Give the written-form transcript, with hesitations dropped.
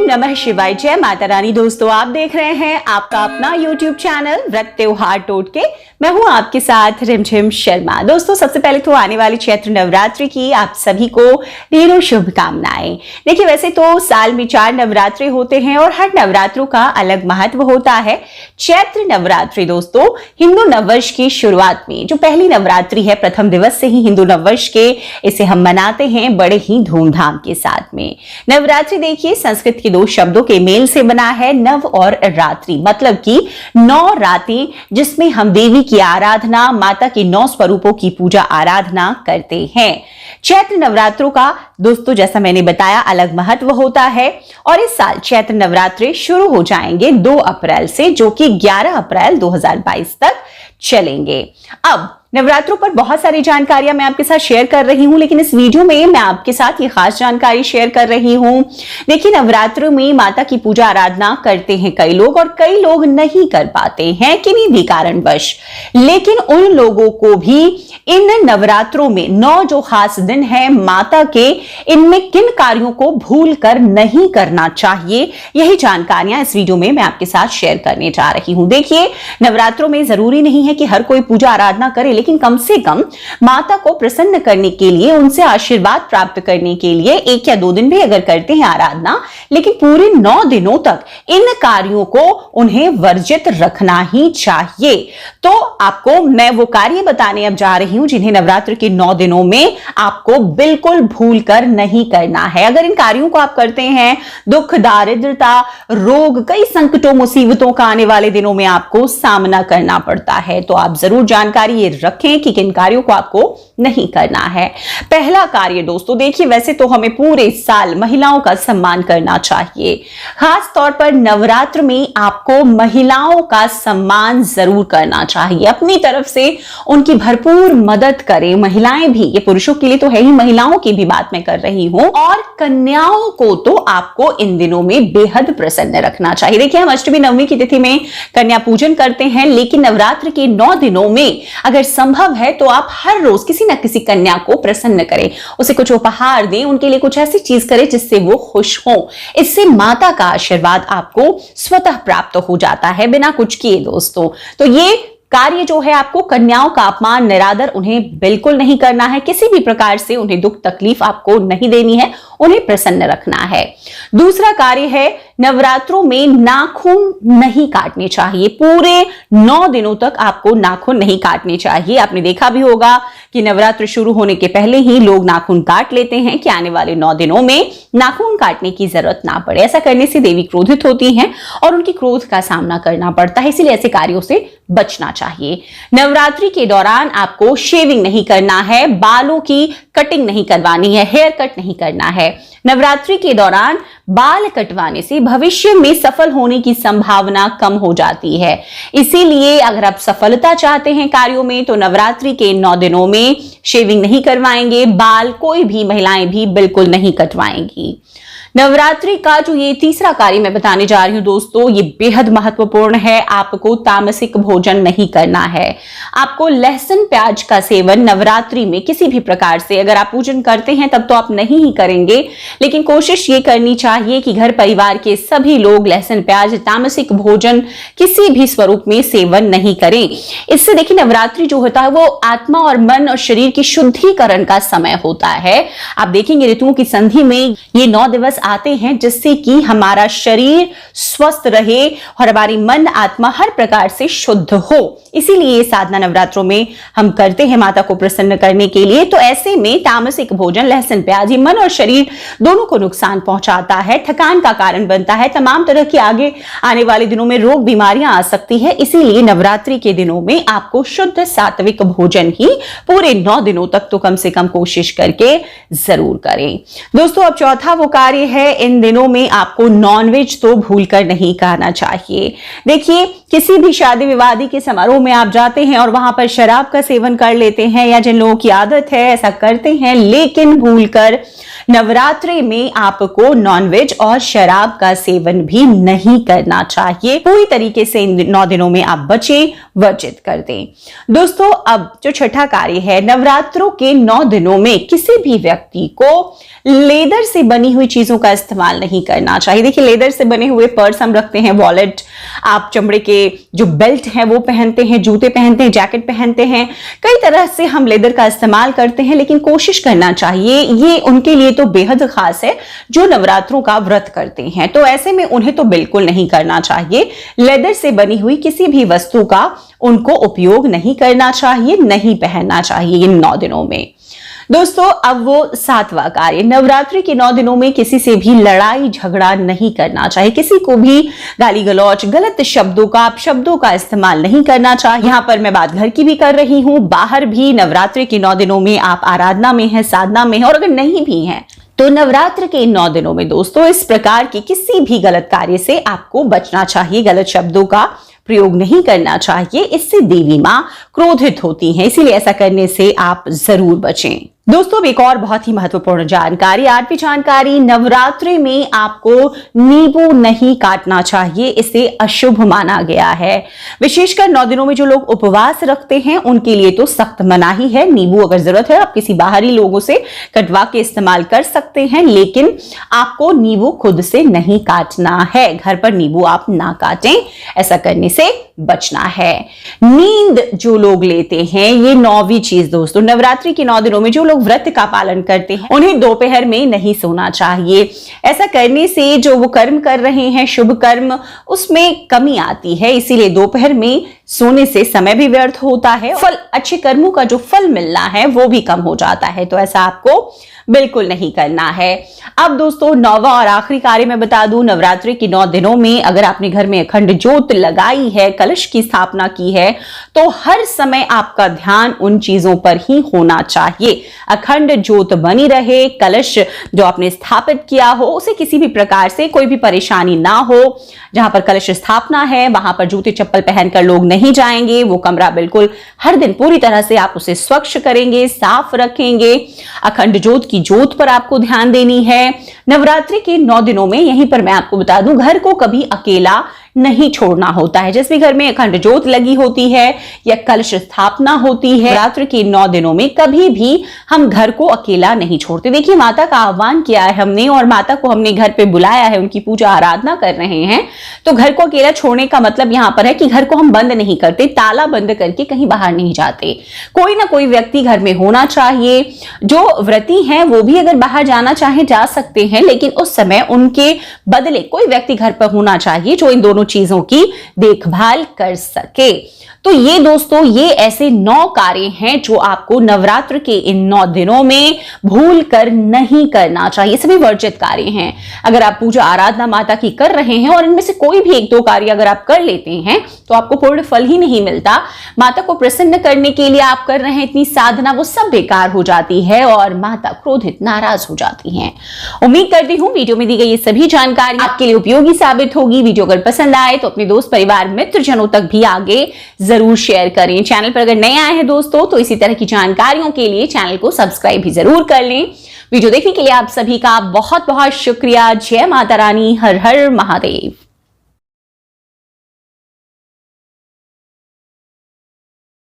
नमः शिवाय, जय माता रानी। दोस्तों, आप देख रहे हैं आपका अपना YouTube चैनल व्रत त्योहार टोटके। मैं हूं आपके साथ रिमझिम शर्मा। दोस्तों, सबसे पहले तो आने वाली चैत्र नवरात्रि की आप सभी को ढेरों शुभकामनाएं। देखिए, वैसे तो साल में 4 नवरात्रि होते हैं और हर नवरात्रों का अलग महत्व होता है। चैत्र नवरात्रि दोस्तों हिंदू नववर्ष की शुरुआत में जो पहली नवरात्रि है, प्रथम दिवस से ही हिंदू नववर्ष के इसे हम मनाते हैं बड़े ही धूमधाम के साथ में। नवरात्रि देखिए संस्कृत के 2 शब्दों के मेल से बना है, नव और रात्रि, मतलब कि 9 रातें जिसमें हम देवी की आराधना, माता के 9 स्वरूपों की पूजा आराधना करते हैं। चैत्र नवरात्रों का दोस्तों जैसा मैंने बताया अलग महत्व होता है और इस साल चैत्र नवरात्रि शुरू हो जाएंगे 2 अप्रैल से, जो कि 11 अप्रैल 2022 तक चलेंगे। अब नवरात्रों पर बहुत सारी जानकारियां मैं आपके साथ शेयर कर रही हूं, लेकिन इस वीडियो में मैं आपके साथ ये खास जानकारी शेयर कर रही हूं। देखिए, नवरात्रों में माता की पूजा आराधना करते हैं कई लोग और कई लोग नहीं कर पाते हैं किन्हीं भी कारणवश, लेकिन उन लोगों को भी इन नवरात्रों में 9 जो खास दिन है माता के, इनमें किन कार्यों को भूल कर नहीं करना चाहिए, यही जानकारियां इस वीडियो में मैं आपके साथ शेयर करने जा रही हूं। देखिए, नवरात्रों में जरूरी नहीं है कि हर कोई पूजा आराधना करे, लेकिन कम से कम माता को प्रसन्न करने के लिए, उनसे आशीर्वाद प्राप्त करने के लिए 1 या 2 दिन भी अगर करते हैं आराधना, लेकिन पूरे 9 दिनों तक इन कार्यों को उन्हें वर्जित रखना ही चाहिए। तो आपको मैं वो कार्य बताने अब जा रही हूं जिन्हें नवरात्र के 9 दिनों में आपको बिल्कुल भूल कर नहीं करना है। अगर इन कार्यों को आप करते हैं, दुख, दारिद्रता, रोग, कई संकटों, मुसीबतों का आने वाले दिनों में आपको सामना करना पड़ता है, तो आप जरूर जानकारी ये रखें कि किन कार्यों को आपको नहीं करना है। पहला कार्य दोस्तों देखिए, वैसे तो हमें पूरे साल महिलाओं का सम्मान करना चाहिए, खास तौर पर नवरात्र में आपको महिलाओं का सम्मान जरूर करना चाहिए। अपनी तरफ से उनकी भरपूर मदद करें। महिलाएं भी, ये पुरुषों के लिए तो है ही, महिलाओं की भी बात मैं कर रही हूं, और कन्याओं को तो आपको इन दिनों में बेहद प्रसन्न रखना चाहिए। देखिए, हम अष्टमी नवमी की तिथि में कन्या पूजन करते हैं, लेकिन नवरात्र के 9 दिनों में अगर संभव है तो आप हर रोज किसी न किसी कन्या को प्रसन्न करें, उसे कुछ उपहार दें, उनके लिए कुछ ऐसी चीज करें जिससे वो खुश हो। इससे माता का आशीर्वाद आपको स्वतः प्राप्त हो जाता है बिना कुछ किए दोस्तों। तो ये कार्य जो है, आपको कन्याओं का अपमान, निरादर उन्हें बिल्कुल नहीं करना है। किसी भी प्रकार से उन्हें दुख तकलीफ आपको नहीं देनी है, उन्हें प्रसन्न रखना है। दूसरा कार्य है, नवरात्रों में नाखून नहीं काटने चाहिए। पूरे 9 दिनों तक आपको नाखून नहीं काटने चाहिए। आपने देखा भी होगा कि नवरात्र शुरू होने के पहले ही लोग नाखून काट लेते हैं कि आने वाले 9 दिनों में नाखून काटने की जरूरत ना पड़े। ऐसा करने से देवी क्रोधित होती हैं और उनकी क्रोध का सामना करना पड़ता है, इसलिए ऐसे कार्यों से बचना चाहिए। नवरात्रि के दौरान आपको शेविंग नहीं करना है, बालों की कटिंग नहीं करवानी है, हेयर कट नहीं करना है। नवरात्रि के दौरान बाल कटवाने से भविष्य में सफल होने की संभावना कम हो जाती है, इसीलिए अगर आप सफलता चाहते हैं कार्यों में तो नवरात्रि के 9 दिनों में शेविंग नहीं करवाएंगे, बाल कोई भी महिलाएं भी बिल्कुल नहीं कटवाएंगी। नवरात्रि का जो ये तीसरा कार्य मैं बताने जा रही हूं दोस्तों, ये बेहद महत्वपूर्ण है। आपको तामसिक भोजन नहीं करना है। आपको लहसुन प्याज का सेवन नवरात्रि में किसी भी प्रकार से, अगर आप पूजन करते हैं तब तो आप नहीं ही करेंगे, लेकिन कोशिश ये करनी चाहिए कि घर परिवार के सभी लोग लहसुन प्याज, तामसिक भोजन किसी भी स्वरूप में सेवन नहीं करें। इससे देखिए, नवरात्रि जो होता है वो आत्मा और मन और शरीर की शुद्धिकरण का समय होता है। आप देखेंगे ऋतुओं की संधि में ये 9 दिवस आते हैं जिससे कि हमारा शरीर स्वस्थ रहे और हमारी मन आत्मा हर प्रकार से शुद्ध हो। इसीलिए ये साधना नवरात्रों में हम करते हैं माता को प्रसन्न करने के लिए। तो ऐसे में तामसिक भोजन, लहसुन प्याज, मन और शरीर दोनों को नुकसान पहुंचाता है, थकान का कारण बनता है, तमाम तरह की आगे आने वाले दिनों में रोग बीमारियां आ सकती है। इसीलिए नवरात्रि के दिनों में आपको शुद्ध सात्विक भोजन ही पूरे 9 दिनों तक तो कम से कम कोशिश करके जरूर करें दोस्तों। अब चौथा वो कार्य है, इन दिनों में आपको नॉनवेज तो भूलकर नहीं खाना चाहिए। देखिए, किसी भी शादी विवादी के समारोह में आप जाते हैं और वहां पर शराब का सेवन कर लेते हैं, या जिन लोगों की आदत है ऐसा करते हैं, लेकिन भूलकर नवरात्रि में आपको नॉनवेज और शराब का सेवन भी नहीं करना चाहिए। पूरी तरीके से इन 9 दिनों में आप बचें, वर्जित कर दें। दोस्तों, अब जो छठा कार्य है, नवरात्रों के 9 दिनों में किसी भी व्यक्ति को लेदर से बनी हुई चीजों चीजों का इस्तेमाल नहीं करना चाहिए। देखिए, लेदर से बने हुए पर्स हम रखते हैं, वॉलेट, आप चमड़े के जो बेल्ट हैं वो पहनते हैं, जूते पहनते हैं, जैकेट पहनते हैं, कई तरह से हम लेदर का इस्तेमाल करते हैं। लेकिन कोशिश करना चाहिए, ये उनके लिए तो बेहद खास है जो नवरात्रों का व्रत करते हैं, तो ऐसे में उन्हें तो बिल्कुल नहीं करना चाहिए। लेदर से बनी हुई किसी भी वस्तु का उनको उपयोग नहीं करना चाहिए, नहीं पहनना चाहिए इन 9 दिनों में। दोस्तों, अब वो 7वां कार्य, नवरात्रि के 9 दिनों में किसी से भी लड़ाई झगड़ा नहीं करना चाहिए, किसी को भी गाली गलौच, गलत शब्दों का इस्तेमाल नहीं करना चाहिए। यहां पर मैं बात घर की भी कर रही हूं, बाहर भी नवरात्रि के 9 दिनों में आप आराधना में हैं, साधना में हैं, और अगर नहीं भी हैं तो नवरात्र के इन 9 दिनों में दोस्तों इस प्रकार की किसी भी गलत कार्य से आपको बचना चाहिए, गलत शब्दों का प्रयोग नहीं करना चाहिए। इससे देवी मां क्रोधित होती हैं, इसीलिए ऐसा करने से आप जरूर बचें। दोस्तों, एक और बहुत ही महत्वपूर्ण जानकारी, 8वीं जानकारी, नवरात्रि में आपको नींबू नहीं काटना चाहिए, इसे अशुभ माना गया है। विशेषकर 9 दिनों में जो लोग उपवास रखते हैं उनके लिए तो सख्त मनाही है। नींबू अगर जरूरत है आप किसी बाहरी लोगों से कटवा के इस्तेमाल कर सकते हैं, लेकिन आपको नींबू खुद से नहीं काटना है। घर पर नींबू आप ना काटें, ऐसा करने से बचना है। नींद जो लोग लेते हैं, ये 9वीं चीज दोस्तों, नवरात्रि के 9 दिनों में जो लोग व्रत का पालन करते हैं उन्हें दोपहर में नहीं सोना चाहिए। ऐसा करने से जो वो कर्म कर रहे हैं, शुभ कर्म, उसमें कमी आती है, इसीलिए दोपहर में सोने से समय भी व्यर्थ होता है, फल, अच्छे कर्मों का जो फल मिलना है वो भी कम हो जाता है, तो ऐसा आपको बिल्कुल नहीं करना है। अब दोस्तों, 9वां और आखिरी कार्य मैं बता दूं, नवरात्रि के 9 दिनों में अगर आपने घर में अखंड ज्योत लगाई है, कलश की स्थापना की है, तो हर समय आपका ध्यान उन चीजों पर ही होना चाहिए। अखंड ज्योत बनी रहे, कलश जो आपने स्थापित किया हो उसे किसी भी प्रकार से कोई भी परेशानी ना हो। जहां पर कलश स्थापना है वहां पर जूते चप्पल पहनकर लोग नहीं जाएंगे। वो कमरा बिल्कुल हर दिन पूरी तरह से आप उसे स्वच्छ करेंगे, साफ रखेंगे। अखंड ज्योत की ज्योत पर आपको ध्यान देनी है। नवरात्रि के 9 दिनों में यहीं पर मैं आपको बता दूं, घर को कभी अकेला नहीं छोड़ना होता है। जिस भी घर में अखंड ज्योत लगी होती है या कलश स्थापना होती है, नवरात्र के 9 दिनों में कभी भी हम घर को अकेला नहीं छोड़ते। देखिए, माता का आह्वान किया है हमने और माता को हमने घर पे बुलाया है, उनकी पूजा आराधना कर रहे हैं, तो घर को अकेला छोड़ने का मतलब यहां पर है कि घर को हम बंद नहीं करते, ताला बंद करके कहीं बाहर नहीं जाते। कोई ना कोई व्यक्ति घर में होना चाहिए। जो व्रती हैं वो भी अगर बाहर जाना चाहे जा सकते हैं, लेकिन उस समय उनके बदले कोई व्यक्ति घर पर होना चाहिए जो इन दोनों चीजों की देखभाल कर सके। तो ये दोस्तों, ये ऐसे 9 कार्य हैं जो आपको नवरात्र के इन 9 दिनों में भूल कर नहीं करना चाहिए। सभी वर्जित कार्य हैं। अगर आप पूजा आराधना माता की कर रहे हैं और इनमें से कोई भी 1-2 कार्य अगर आप कर लेते हैं तो आपको पूर्ण फल ही नहीं मिलता। माता को प्रसन्न करने के लिए आप कर रहे हैं इतनी साधना, वो सब बेकार हो जाती है और माता क्रोधित, नाराज हो जाती हैं। उम्मीद करती हूं वीडियो में दी गई ये सभी जानकारी आपके लिए उपयोगी साबित होगी। वीडियो अगर पसंद आए तो अपने दोस्त, परिवार, मित्र जनों तक भी आगे जरूर शेयर करें। चैनल पर अगर नए आए हैं दोस्तों तो इसी तरह की जानकारियों के लिए चैनल को सब्सक्राइब भी जरूर कर लें। वीडियो देखने के लिए आप सभी का बहुत बहुत शुक्रिया। जय माता रानी, हर हर महादेव।